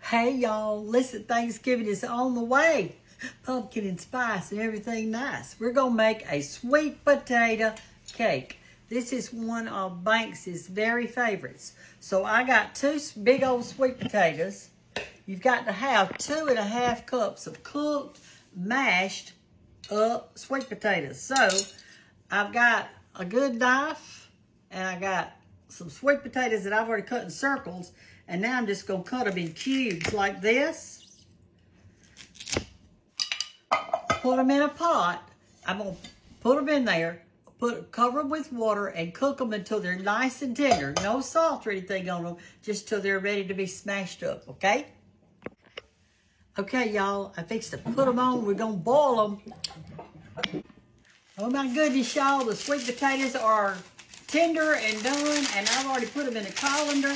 Hey y'all, listen, Thanksgiving is on the way. Pumpkin and spice and everything nice. We're gonna make a sweet potato cake. This is one of Banks's very favorites. So I got two big old sweet potatoes. You've got to have 2.5 cups of cooked, mashed up sweet potatoes. So I've got a good knife and I got some sweet potatoes that I've already cut in circles. And now I'm just going to cut them in cubes like this. Put them in a pot. I'm going to put them in there, cover them with water, and cook them until they're nice and tender. No salt or anything on them, just till they're ready to be smashed up, okay? Okay, y'all, I fixed to put them on. We're going to boil them. Oh, my goodness, y'all, the sweet potatoes are tender and done, and I've already put them in a colander.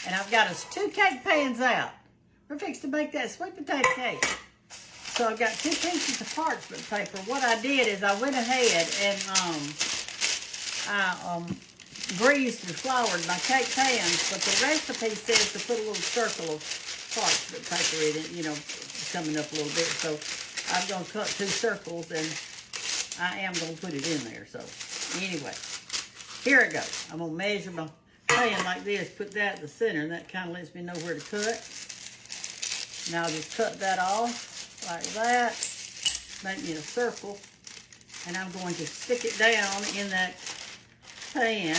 And I've got us 2 cake pans out. We're fixing to make that sweet potato cake. So I've got 2 pieces of parchment paper. What I did is I went ahead and greased and floured my cake pans. But the recipe says to put a little circle of parchment paper in it, you know, coming up a little bit. So I'm going to cut 2 circles and I am going to put it in there. So anyway, here it goes. I'm going to measure my pan like this, put that in the center, and that kind of lets me know where to cut. Now I'll just cut that off like that, make me a circle, and I'm going to stick it down in that pan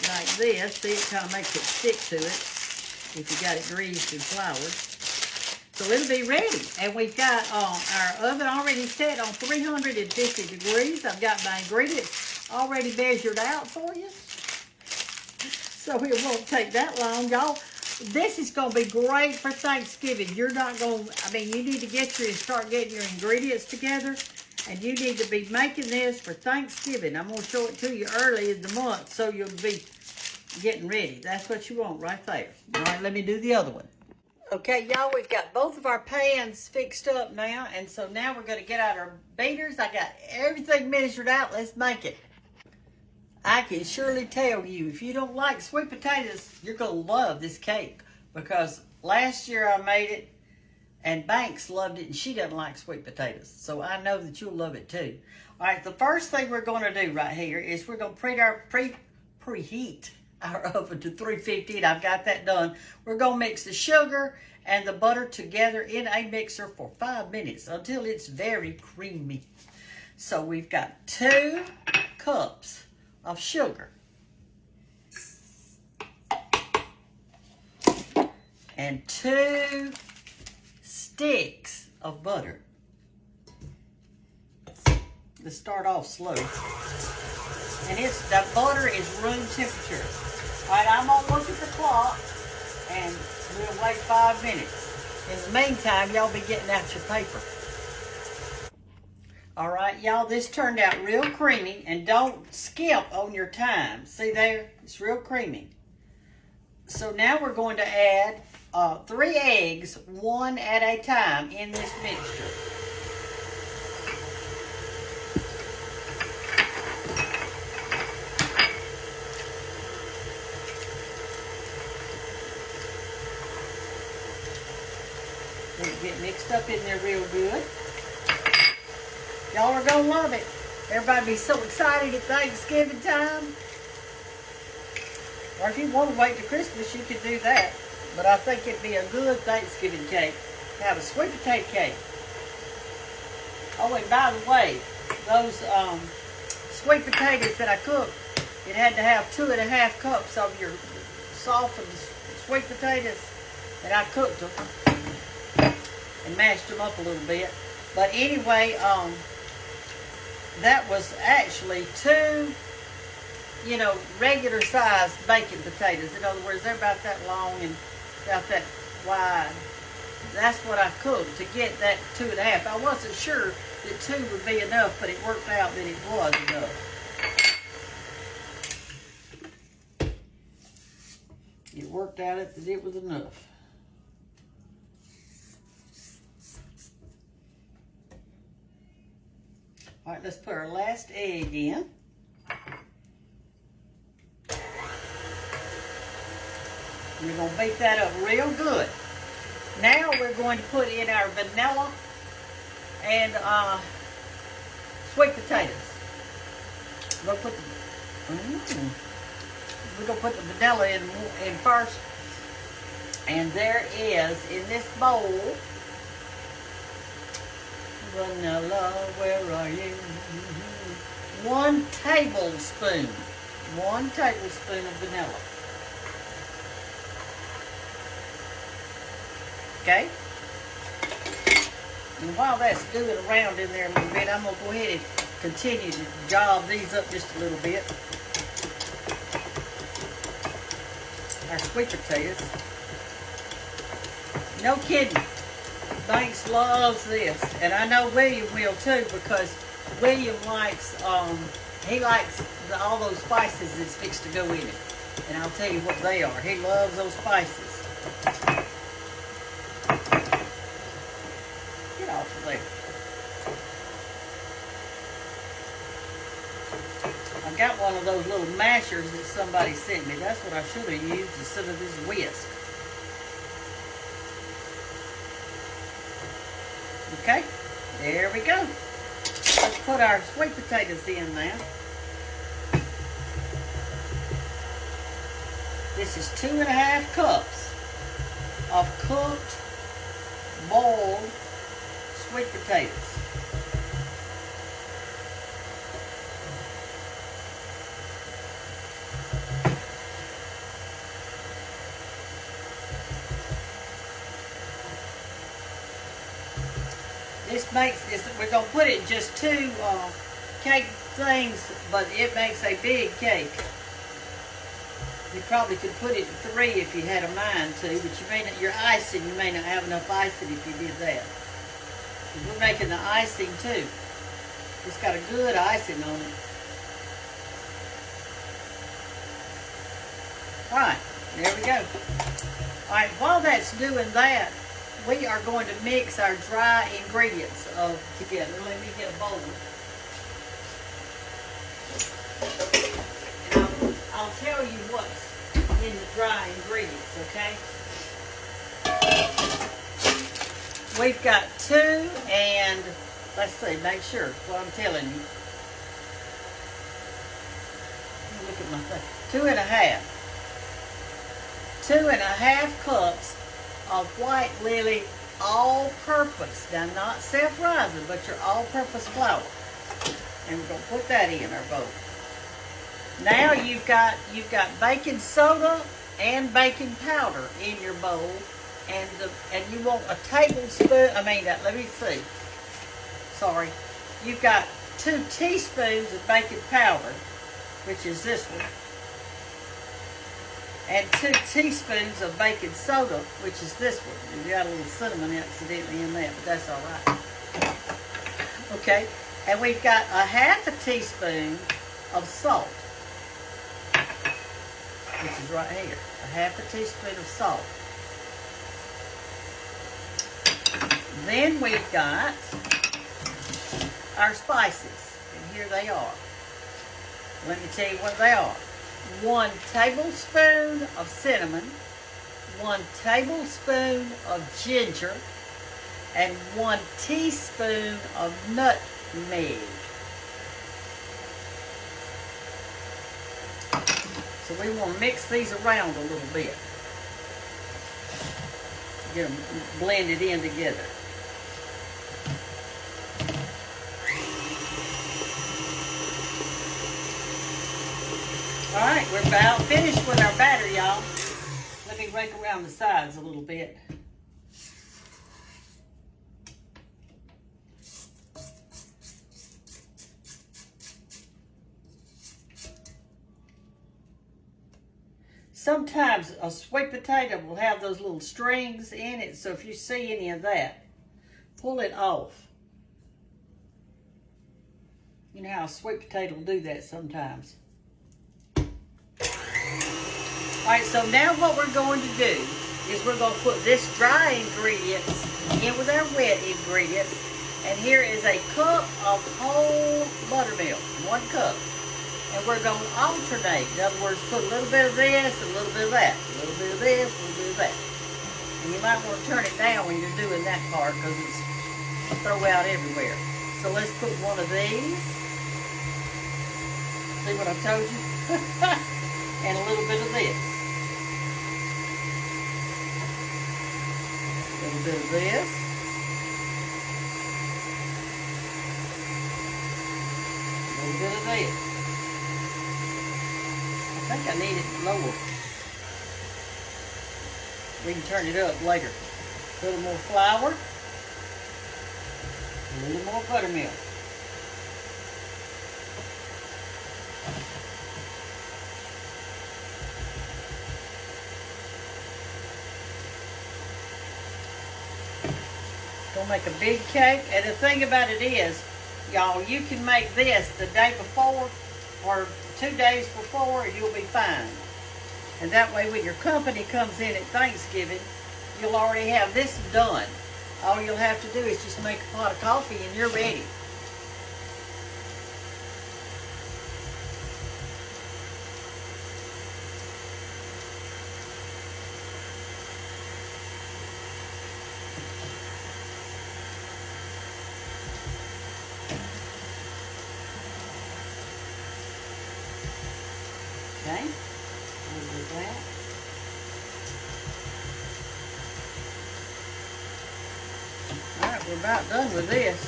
like this. See, it kind of makes it stick to it if you got it greased and floured. So it'll be ready. And we've got our oven already set on 350 degrees. I've got my ingredients already measured out for you. So it won't take that long, y'all. This is going to be great for Thanksgiving. You're not going to, you need to start getting your ingredients together. And you need to be making this for Thanksgiving. I'm going to show it to you early in the month so you'll be getting ready. That's what you want right there. All right, let me do the other one. Okay, y'all, we've got both of our pans fixed up now. And so now we're going to get out our beaters. I got everything measured out. Let's make it. I can surely tell you, if you don't like sweet potatoes, you're going to love this cake. Because last year I made it, and Banks loved it, and she doesn't like sweet potatoes. So I know that you'll love it too. All right, the first thing we're going to do right here is we're going to preheat our oven to 350, and I've got that done. We're going to mix the sugar and the butter together in a mixer for 5 minutes until it's very creamy. So we've got 2 cups of sugar and 2 sticks of butter. Let's start off slow. And the butter is room temperature. All right, I'm gonna look at the clock and we'll wait 5 minutes. In the meantime, y'all be getting out your paper. All right, y'all, this turned out real creamy, and don't skimp on your time. See there? It's real creamy. So now we're going to add 3 eggs, 1 at a time, in this mixture. It'll get mixed up in there real good. Y'all are going to love it. Everybody be so excited at Thanksgiving time. Or if you want to wait till Christmas, you can do that. But I think it'd be a good Thanksgiving cake to have a sweet potato cake. Oh, and by the way, those sweet potatoes that I cooked, it had to have 2.5 cups of your softened sweet potatoes. And I cooked them and mashed them up a little bit. But anyway, that was actually 2, regular sized baked potatoes. In other words, they're about that long and about that wide. That's what I cooked to get that 2.5. I wasn't sure that 2 would be enough, but it worked out that it was enough. It worked out that it was enough. All right, let's put our last egg in. And we're going to beat that up real good. Now we're going to put in our vanilla and sweet potatoes. We're gonna put the vanilla in first. And there is, in this bowl, vanilla, where are you? 1 tablespoon. 1 tablespoon of vanilla. Okay? And while that's doing around in there a little bit, I'm going to go ahead and continue to job these up just a little bit. Our sweet potatoes. No kidding. Banks loves this. And I know William will too, because William likes, he likes all those spices that's fixed to go in it. And I'll tell you what they are. He loves those spices. Get off of there. I got one of those little mashers that somebody sent me. That's what I should have used instead of this whisk. Okay, there we go. Let's put our sweet potatoes in now. This is 2.5 cups of cooked, boiled sweet potatoes. We're going to put it in just 2 cake things, but it makes a big cake. You probably could put it in 3 if you had a mind to, but you may not, your icing, you may not have enough icing if you did that. We're making the icing too. It's got a good icing on it. Alright, there we go. Alright, while that's doing that, we are going to mix our dry ingredients together. Let me get a bowl. And I'll tell you what's in the dry ingredients, okay? We've got 2 and, let's see, make sure what I'm telling you. Look at my thing. 2.5. 2.5 cups of white lily all-purpose. Now, not self-rising, but your all-purpose flour. And we're going to put that in our bowl. Now you've got baking soda and baking powder in your bowl, and you want a tablespoon. Let me see. Sorry, you've got 2 teaspoons of baking powder, which is this one. And 2 teaspoons of baking soda, which is this one. You got a little cinnamon accidentally in there, but that's all right. Okay, and we've got a 1/2 teaspoon of salt, which is right here. A 1/2 teaspoon of salt. Then we've got our spices, and here they are. Let me tell you what they are. 1 tablespoon of cinnamon, 1 tablespoon of ginger, and 1 teaspoon of nutmeg. So we want to mix these around a little bit. Get them blended in together. All right, we're about finished with our batter, y'all. Let me rake around the sides a little bit. Sometimes a sweet potato will have those little strings in it, so if you see any of that, pull it off. You know how a sweet potato will do that sometimes. All right, so now what we're going to do is we're going to put this dry ingredients in with our wet ingredients. And here is a cup of whole buttermilk, 1 cup. And we're going to alternate. In other words, put a little bit of this, a little bit of that, a little bit of this, a little bit of that. And you might want to turn it down when you're doing that part because it's throw out everywhere. So let's put one of these. See what I told you? And a little bit of this. A little bit of this. A little bit of this. I think I need it lower. We can turn it up later. A little more flour. A little more buttermilk. Gonna make a big cake, and the thing about it is, y'all, you can make this the day before or 2 days before, and you'll be fine. And that way, when your company comes in at Thanksgiving, you'll already have this done. All you'll have to do is just make a pot of coffee, and you're ready. Okay, we'll do that. All right, we're about done with this.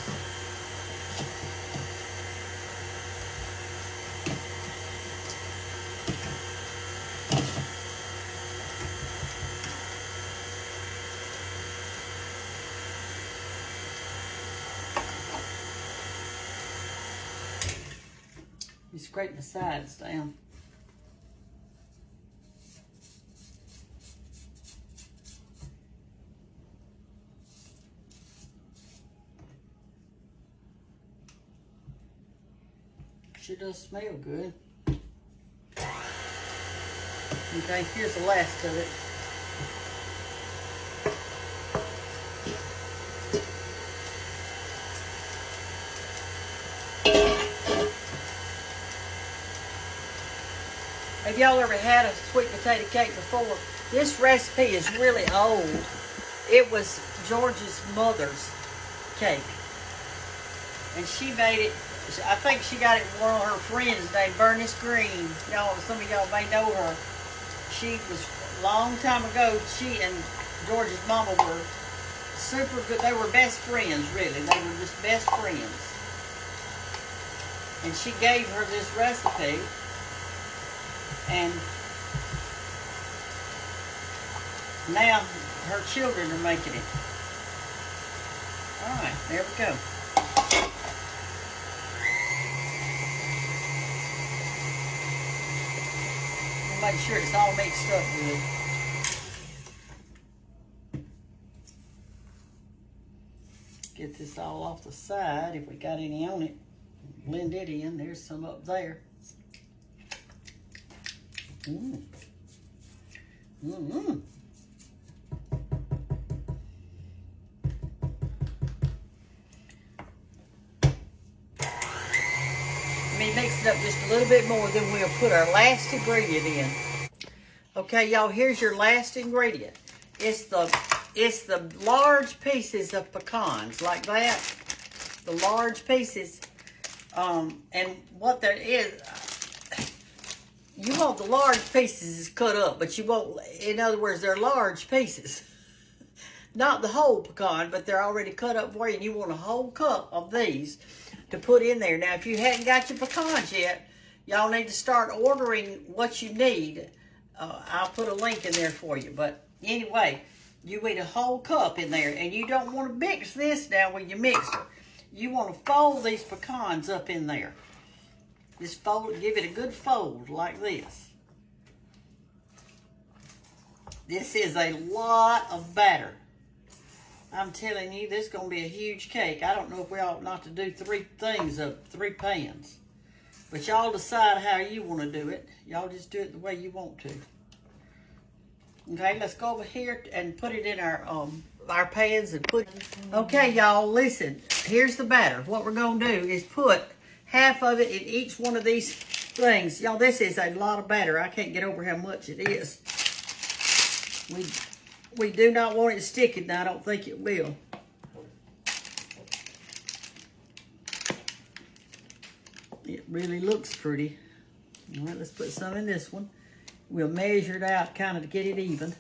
You scrape the sides down. Sure does smell good. Okay, here's the last of it. Have y'all ever had a sweet potato cake before? This recipe is really old. It was George's mother's cake. And she made it, I think she got it from one of her friends named Bernice Green. Y'all, some of y'all may know her. She was, a long time ago, she and George's mama were super good. They were best friends, really. They were just best friends. And she gave her this recipe. And now her children are making it. All right, there we go. We'll make sure it's all mixed up good. Get this all off the side if we got any on it. Blend it in. There's some up there. Mmm. Mmm. Let me mix it up just a little bit more, then we'll put our last ingredient in. Okay, y'all, here's your last ingredient. It's the large pieces of pecans, like that. The large pieces. And what there is, you want the large pieces cut up, but you won't, in other words, they're large pieces. Not the whole pecan, but they're already cut up for you, and you want a whole cup of these to put in there. Now, if you hadn't got your pecans yet, y'all need to start ordering what you need. I'll put a link in there for you. But anyway, you need a whole cup in there, and you don't want to mix this now with your mixer. You want to fold these pecans up in there. Just fold, give it a good fold like this. This is a lot of batter. I'm telling you, this is going to be a huge cake. I don't know if we ought not to do 3 things up, 3 pans. But y'all decide how you want to do it. Y'all just do it the way you want to. Okay, let's go over here and put it in our pans and put. Okay, y'all, listen. Here's the batter. What we're going to do is put half of it in each one of these things. Y'all, this is a lot of batter. I can't get over how much it is. We do not want it sticking. Now, I don't think it will. It really looks pretty. All right, let's put some in this one. We'll measure it out kind of to get it even.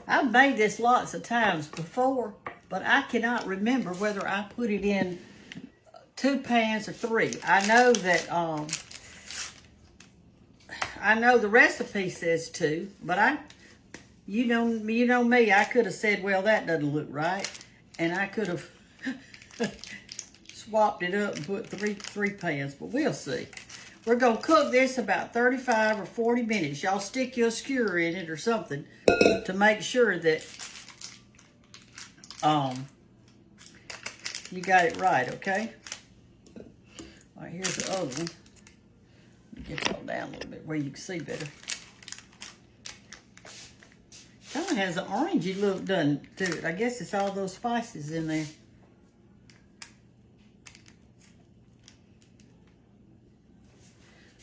I've made this lots of times before, but I cannot remember whether I put it in 2 pans or 3. I know that I know the recipe says 2, but you know me, I could have said, well, that doesn't look right, and I could have swapped it up and put three pans, but we'll see. We're going to cook this about 35 or 40 minutes. Y'all stick your skewer in it or something to make sure that you got it right, okay? All right, here's the other one. Get y'all down a little bit where you can see better. Kind of has an orangey look done to it. I guess it's all those spices in there.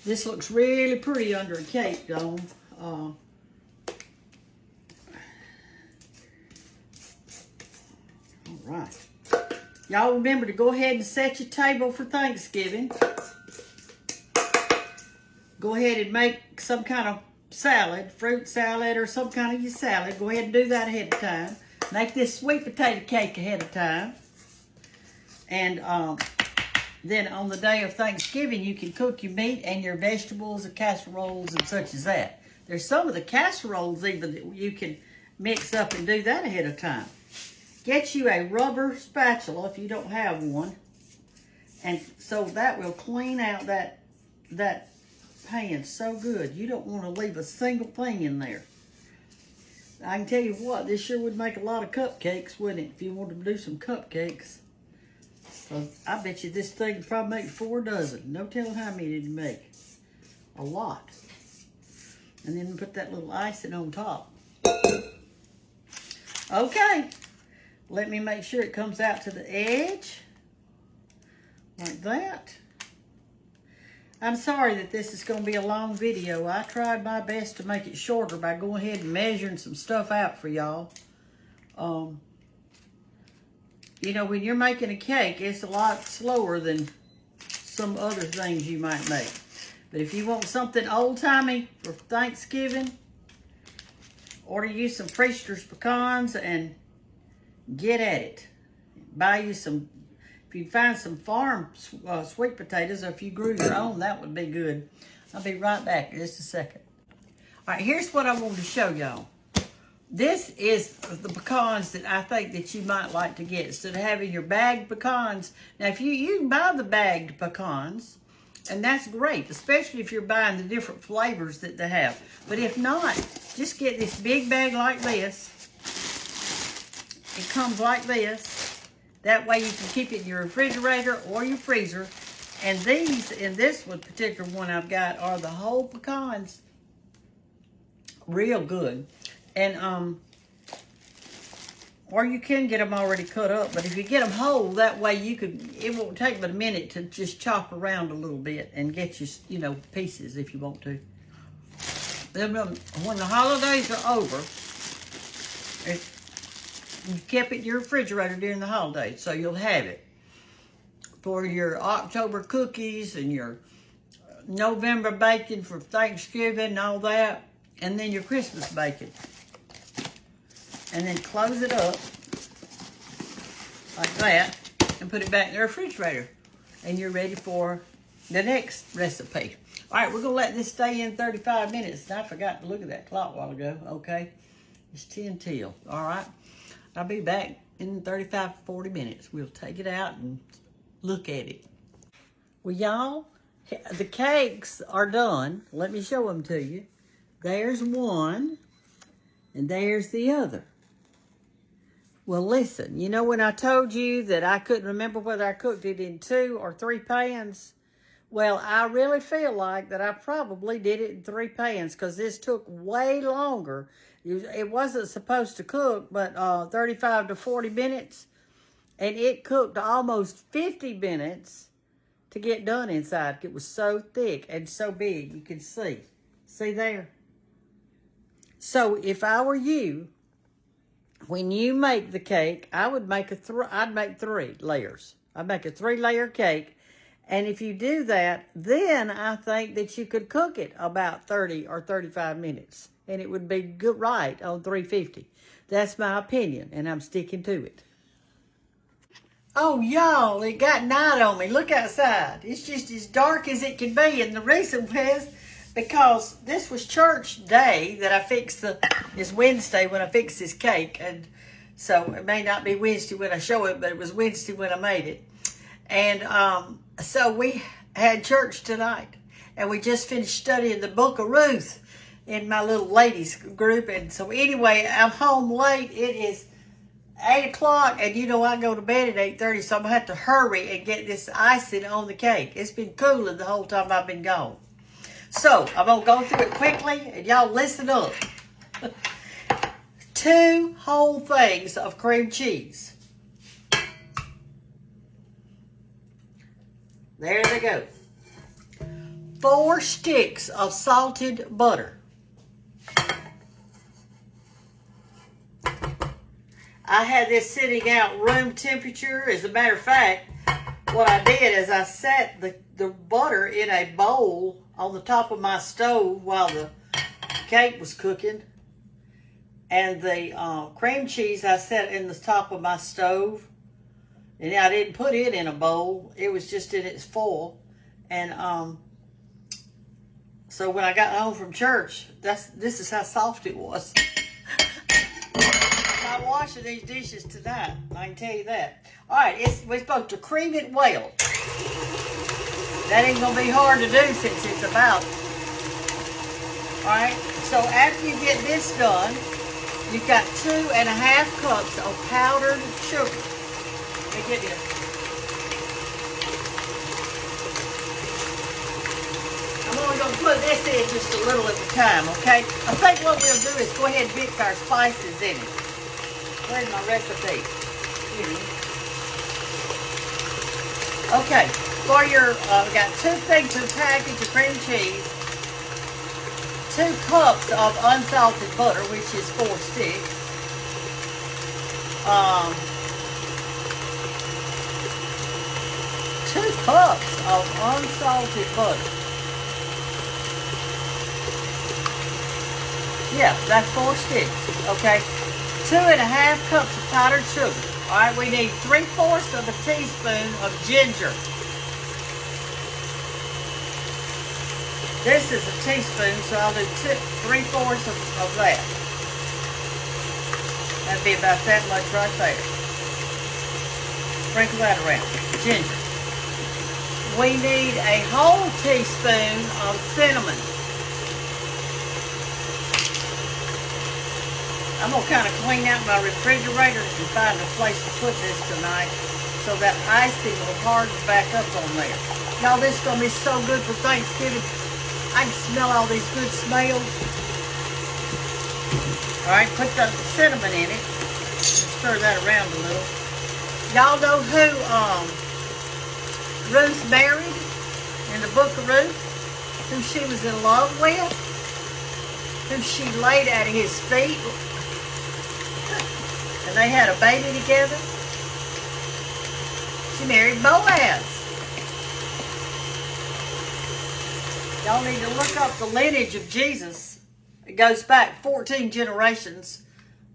This looks really pretty under a cake, though. All right. Y'all remember to go ahead and set your table for Thanksgiving. Go ahead and make some kind of salad, fruit salad or some kind of your salad. Go ahead and do that ahead of time. Make this sweet potato cake ahead of time. And then on the day of Thanksgiving, you can cook your meat and your vegetables and casseroles and such as that. There's some of the casseroles even that you can mix up and do that ahead of time. Get you a rubber spatula if you don't have one. And so that will clean out that pan so good. You don't want to leave a single thing in there. I can tell you what, this sure would make a lot of cupcakes, wouldn't it? If you wanted to do some cupcakes. So I bet you this thing would probably make 4 dozen. No telling how many it'd make. A lot. And then put that little icing on top. Okay. Let me make sure it comes out to the edge. Like that. I'm sorry that this is going to be a long video. I tried my best to make it shorter by going ahead and measuring some stuff out for y'all. You know, when you're making a cake, it's a lot slower than some other things you might make. But if you want something old-timey for Thanksgiving, order you some Priester's pecans and get at it. Buy you some, if you find some farm sweet potatoes, or if you grew your own, that would be good. I'll be right back in just a second. All right, here's what I wanted to show y'all. This is the pecans that I think that you might like to get. Instead of having your bagged pecans. Now, if you can buy the bagged pecans, and that's great, especially if you're buying the different flavors that they have. But if not, just get this big bag like this. It comes like this. That way you can keep it in your refrigerator or your freezer. And these, in this one particular one I've got, are the whole pecans. Real good. And, or you can get them already cut up, but if you get them whole, that way you could, it won't take but a minute to just chop around a little bit and get you know, pieces if you want to. Then when the holidays are over, you kept it in your refrigerator during the holidays, so you'll have it for your October cookies and your November baking for Thanksgiving and all that, and then your Christmas baking. And then close it up like that and put it back in the refrigerator. And you're ready for the next recipe. All right, we're going to let this stay in 35 minutes. I forgot to look at that clock a while ago, okay? It's 10 till, all right? I'll be back in 35, 40 minutes. We'll take it out and look at it. Well, y'all, the cakes are done. Let me show them to you. There's one, and there's the other. Well, listen, you know when I told you that I couldn't remember whether I cooked it in 2 or 3 pans? Well, I really feel like that I probably did it in 3 pans because this took way longer. It wasn't supposed to cook but 35 to 40 minutes, and it cooked almost 50 minutes to get done inside. It was so thick and so big. You can see. See there? So if I were you, when you make the cake, I would make I'd make 3 layers. I'd make a 3-layer cake. And if you do that, then I think that you could cook it about 30 or 35 minutes. And it would be good right on 350. That's my opinion, and I'm sticking to it. Oh, y'all, it got night on me. Look outside. It's just as dark as it can be. And the reason was because this was church day that I fixed it's Wednesday when I fixed this cake. And so it may not be Wednesday when I show it, but it was Wednesday when I made it. And so we had church tonight. And we just finished studying the book of Ruth in my little ladies group. And so anyway, I'm home late. It is 8 o'clock, and you know I go to bed at 8:30, so I'm going to have to hurry and get this icing on the cake. It's been cooling the whole time I've been gone. So, I'm going to go through it quickly, and y'all listen up. 2 whole things of cream cheese. There they go. 4 sticks of salted butter. I had this sitting out room temperature. As a matter of fact, what I did is I set the butter in a bowl on the top of my stove while the cake was cooking. And the cream cheese I set in the top of my stove. And I didn't put it in a bowl. It was just in its foil. And so when I got home from church, this is how soft it was. I'm washing these dishes tonight. I can tell you that. All right, we're supposed to cream it well. That ain't going to be hard to do since it's about. All right, so after you get this done, you've got 2.5 cups of powdered sugar. Let me get here. I'm only going to put this in just a little at a time, okay? I think what we'll do is go ahead and mix our spices in it. Where's my recipe? Okay, for your, we got 2 things in the package of cream cheese, 2 cups of unsalted butter, which is 4 sticks, 2 cups of unsalted butter. Yeah, that's 4 sticks, okay? 2.5 cups of powdered sugar. All right, we need 3/4 of a teaspoon of ginger. This is a teaspoon, so I'll do 3/4 of that. That'd be about that much right there. Sprinkle that around. Ginger. We need a whole teaspoon of cinnamon. I'm going to kind of clean out my refrigerator and find a place to put this tonight so that icing will harden back up on there. Y'all, this is going to be so good for Thanksgiving. I can smell all these good smells. All right, put the cinnamon in it. Stir that around a little. Y'all know who Ruth married in the book of Ruth? Who she was in love with? Who she laid at his feet? And they had a baby together. She married Boaz. Y'all need to look up the lineage of Jesus. It goes back 14 generations.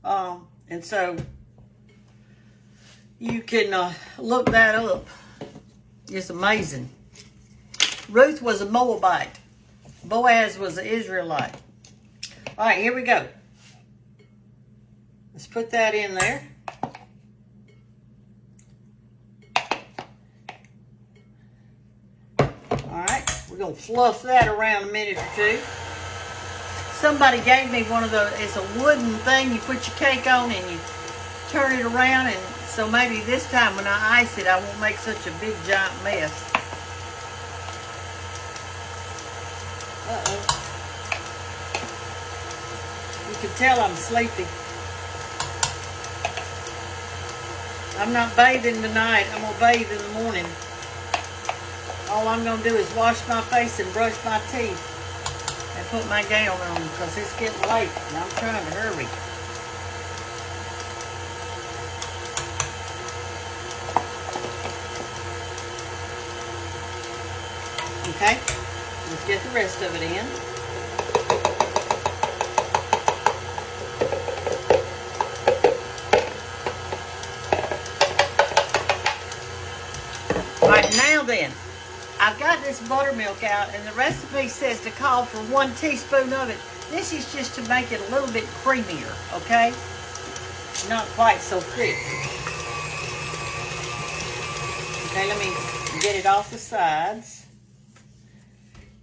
And so you can look that up. It's amazing. Ruth was a Moabite. Boaz was an Israelite. All right, here we go. Let's put that in there. All right, we're going to fluff that around a minute or 2. Somebody gave me one of those. It's a wooden thing you put your cake on and you turn it around. And so maybe this time when I ice it, I won't make such a big giant mess. Uh-oh. You can tell I'm sleepy. I'm not bathing tonight. I'm going to bathe in the morning. All All I'm going to do is wash my face and brush my teeth and put my gown on because it's getting late and I'm trying to hurry. Okay, let's get the rest of it in. All right, now then, I've got this buttermilk out, and the recipe says to call for 1 teaspoon of it. This is just to make it a little bit creamier, okay? Not quite so thick. Okay, let me get it off the sides.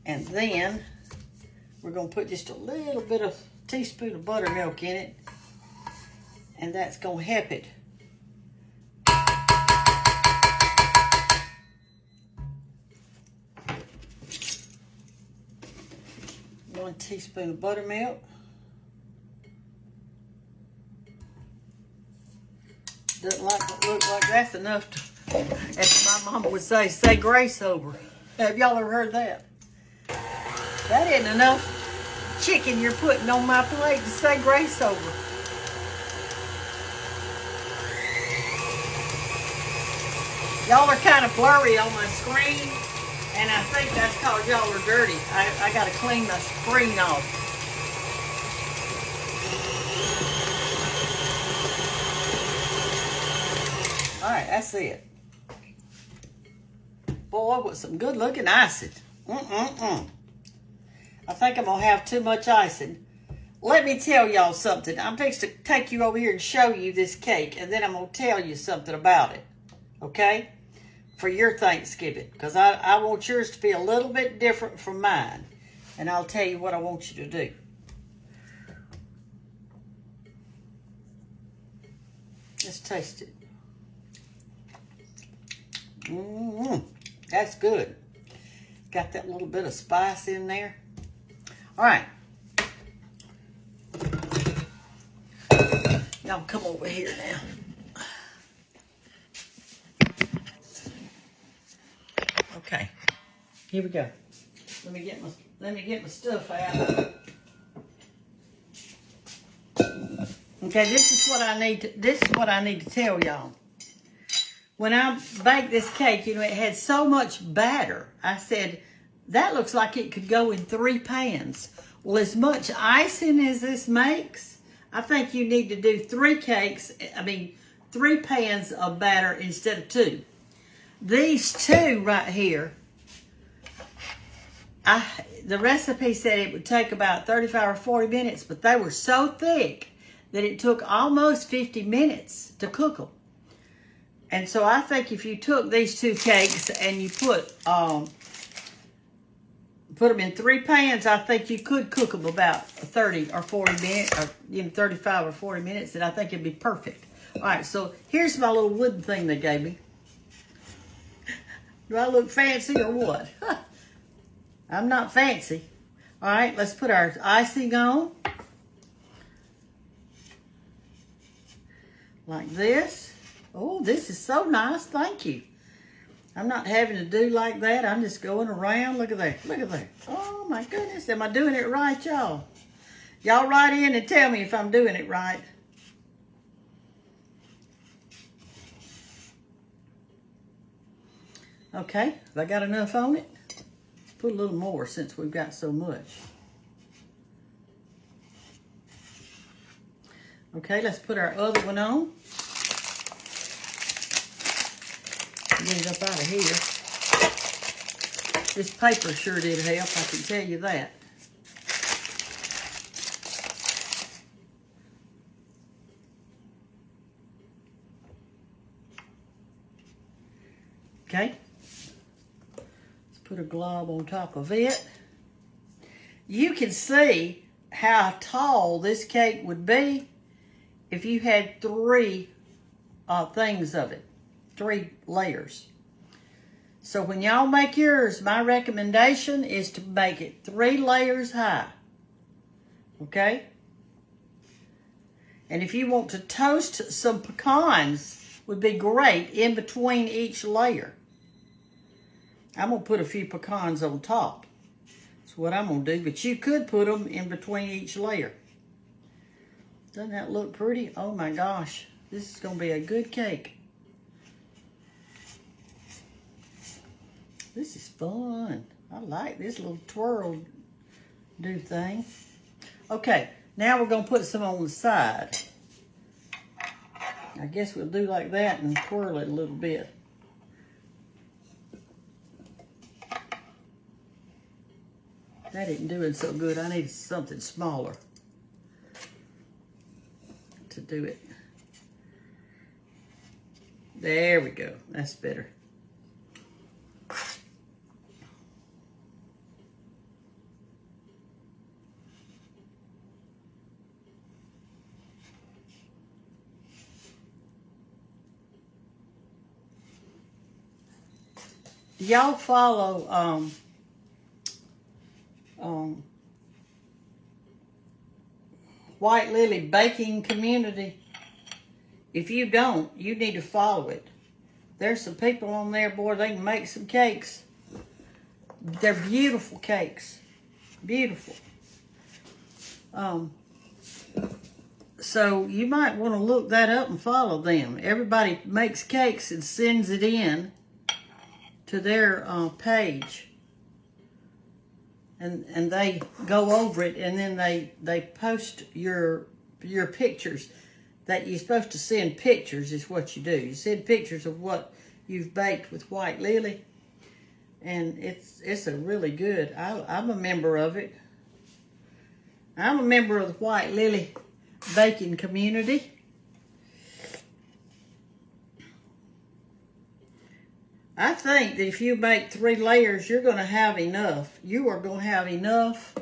And then we're going to put just a little bit of teaspoon of buttermilk in it. And that's going to help it. One teaspoon of buttermilk. Doesn't look like that's enough to, as my mama would say grace over. Have y'all ever heard that? That isn't enough chicken you're putting on my plate to say grace over. Y'all are kind of blurry on my screen, and I think that's because y'all are dirty. I got to clean my screen off. All right, that's it. Boy, with some good looking icing. I think I'm going to have too much icing. Let me tell y'all something. I'm fixing to take you over here and show you this cake, and then I'm going to tell you something about it, okay? For your Thanksgiving, because I want yours to be a little bit different from mine, and I'll tell you what I want you to do. Let's taste it. That's good. Got that little bit of spice in there. All right. Y'all come over here now. Okay. Here we go. Let me get my stuff out. Okay, this is what I need to tell y'all. When I baked this cake, you know, it had so much batter. I said, that looks like it could go in 3 pans. Well, as much icing as this makes, I think you need to do 3 pans of batter instead of 2. These 2 right here, the recipe said it would take about 35 or 40 minutes, but they were so thick that it took almost 50 minutes to cook them. And so I think if you took these 2 cakes and you put them in 3 pans, I think you could cook them about 30 or 40 minutes, or 35 or 40 minutes, and I think it'd be perfect. All right, so here's my little wooden thing they gave me. Do I look fancy or what? I'm not fancy. All right, let's put our icing on. Like this. Oh, this is so nice. Thank you. I'm not having to do like that. I'm just going around. Look at that. Look at that. Oh, my goodness. Am I doing it right, y'all? Y'all write in and tell me if I'm doing it right. Okay. Have I got enough on it? Put a little more since we've got so much. Okay, let's put our other one on. Get it up out of here. This paper sure did help, I can tell you that. Okay. Let's put a glob on top of it. You can see how tall this cake would be if you had 3 things of it. 3 layers. So when y'all make yours, my recommendation is to make it 3 layers high. Okay? And if you want to toast some pecans, would be great in between each layer. I'm going to put a few pecans on top. That's what I'm going to do. But you could put them in between each layer. Doesn't that look pretty? Oh my gosh. This is going to be a good cake. This is fun. I like this little twirl do thing. Okay, now we're going to put some on the side. I guess we'll do like that and twirl it a little bit. That isn't doing so good. I need something smaller to do it. There we go. That's better. Y'all follow White Lily Baking Community? If you don't, you need to follow it. There's some people on there, boy, they can make some cakes. They're beautiful cakes. Beautiful. So you might want to look that up and follow them. Everybody makes cakes and sends it in to their page. And they go over it, and then they post your pictures. That you're supposed to send pictures is what you do. You send pictures of what you've baked with White Lily, and it's a really good. I'm a member of it. I'm a member of the White Lily Baking Community. I think that if you make 3 layers, you're going to have enough. You are going to have enough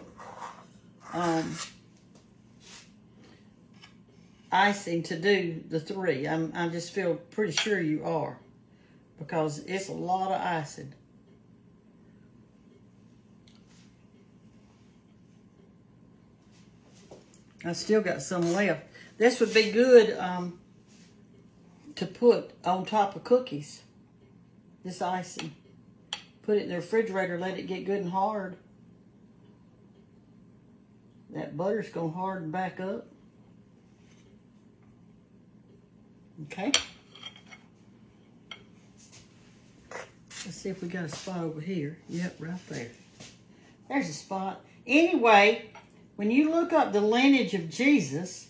icing to do the 3. I just feel pretty sure you are, because it's a lot of icing. I still got some left. This would be good to put on top of cookies. This icing. Put it in the refrigerator, let it get good and hard. That butter's going to harden back up. Okay. Let's see if we got a spot over here. Yep, right there. There's a spot. Anyway, when you look up the lineage of Jesus,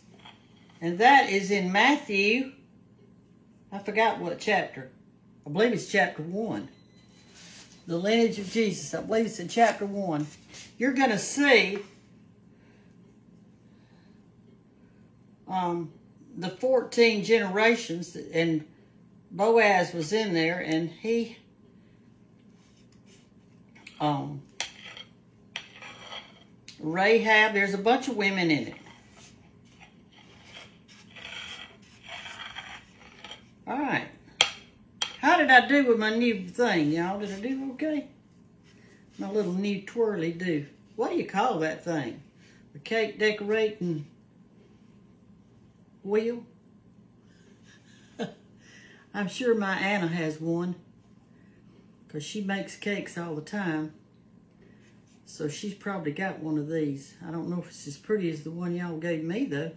and that is in Matthew, I forgot what chapter. I believe it's chapter 1. The lineage of Jesus. I believe it's in chapter 1. You're going to see the 14 generations, and Boaz was in there, and he Rahab, there's a bunch of women in it. All right. How did I do with my new thing, y'all? Did I do okay? My little new twirly do. What do you call that thing? The cake decorating wheel? I'm sure my Anna has one, because she makes cakes all the time. So she's probably got one of these. I don't know if it's as pretty as the one y'all gave me, though.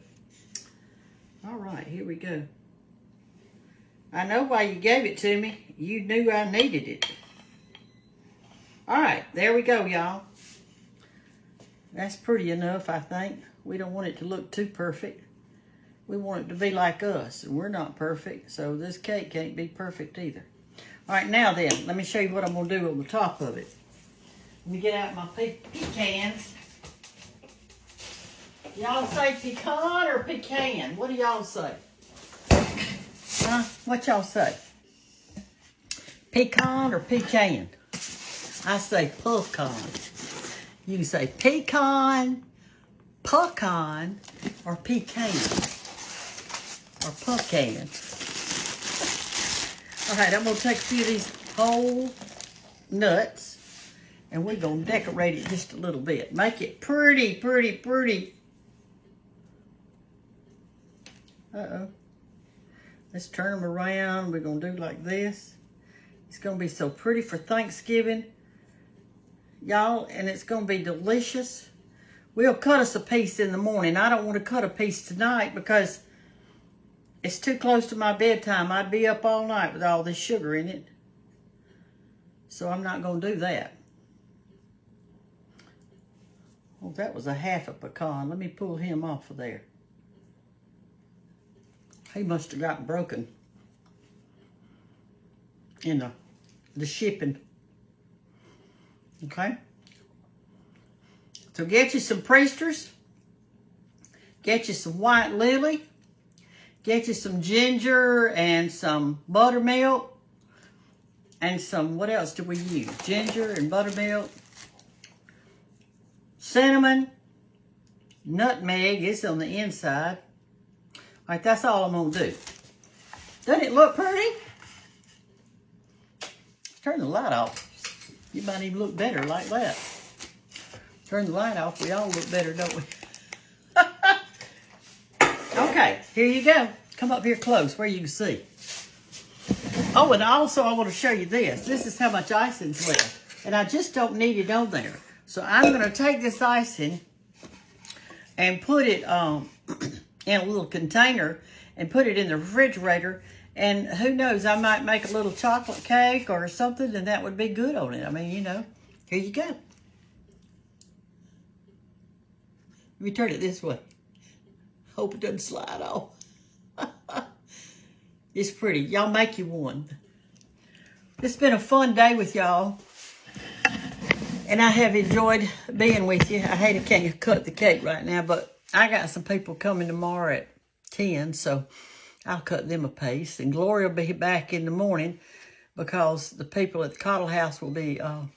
All right, here we go. I know why you gave it to me. You knew I needed it. All right, there we go, y'all. That's pretty enough, I think. We don't want it to look too perfect. We want it to be like us, and we're not perfect, so this cake can't be perfect either. All right, now then, let me show you what I'm going to do on the top of it. Let me get out my pecans. Y'all say pecan or pecan? What do y'all say? Huh? What y'all say? Pecan or pecan? I say pecan. You can say pecan, pecan, or pecan. Or pecan. All right, I'm going to take a few of these whole nuts, and we're going to decorate it just a little bit. Make it pretty, pretty, pretty. Uh-oh. Let's turn them around. We're going to do like this. It's going to be so pretty for Thanksgiving, y'all, and it's going to be delicious. We'll cut us a piece in the morning. I don't want to cut a piece tonight because it's too close to my bedtime. I'd be up all night with all this sugar in it. So I'm not going to do that. Well, that was a half a pecan. Let me pull him off of there. He must have gotten broken in the shipping. Okay? So get you some Priesters. Get you some white lily. Get you some ginger and some buttermilk. And some, what else do we use? Ginger and buttermilk. Cinnamon. Nutmeg is on the inside. All right, that's all I'm going to do. Doesn't it look pretty? Turn the light off. You might even look better like that. Turn the light off. We all look better, don't we? Okay, here you go. Come up here close where you can see. Oh, and also I want to show you this. This is how much icing's left. And I just don't need it on there. So I'm going to take this icing and put it in a little container and put it in the refrigerator. And who knows, I might make a little chocolate cake or something, and that would be good on it. I mean, you know, here you go. Let me turn it this way. Hope it doesn't slide off. It's pretty. Y'all make you one. It's been a fun day with y'all. And I have enjoyed being with you. I hate I can't cut the cake right now, but I got some people coming tomorrow at 10, so I'll cut them a piece. And Gloria will be back in the morning because the people at the Cottle House will be, I'll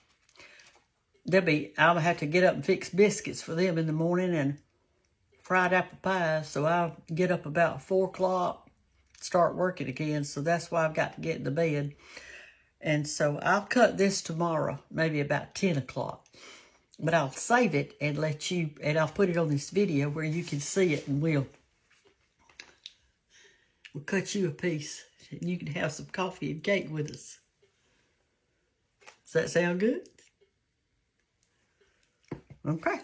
have to get up and fix biscuits for them in the morning and fried apple pies. So I'll get up about 4 o'clock, start working again. So that's why I've got to get into bed. And so I'll cut this tomorrow, maybe about 10 o'clock. But I'll save it and let you, and I'll put it on this video where you can see it, and we'll cut you a piece. And you can have some coffee and cake with us. Does that sound good? Okay.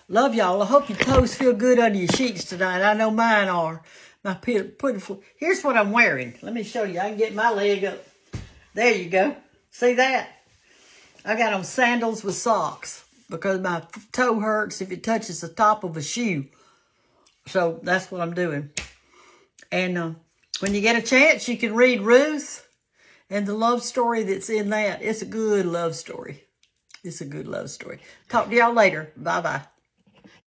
Love y'all. I hope your toes feel good under your sheets tonight. I know mine are. My pitiful. Here's what I'm wearing. Let me show you. I can get my leg up. There you go. See that? I got on sandals with socks because my toe hurts if it touches the top of a shoe. So that's what I'm doing. And when you get a chance, you can read Ruth and the love story that's in that. It's a good love story. It's a good love story. Talk to y'all later. Bye-bye.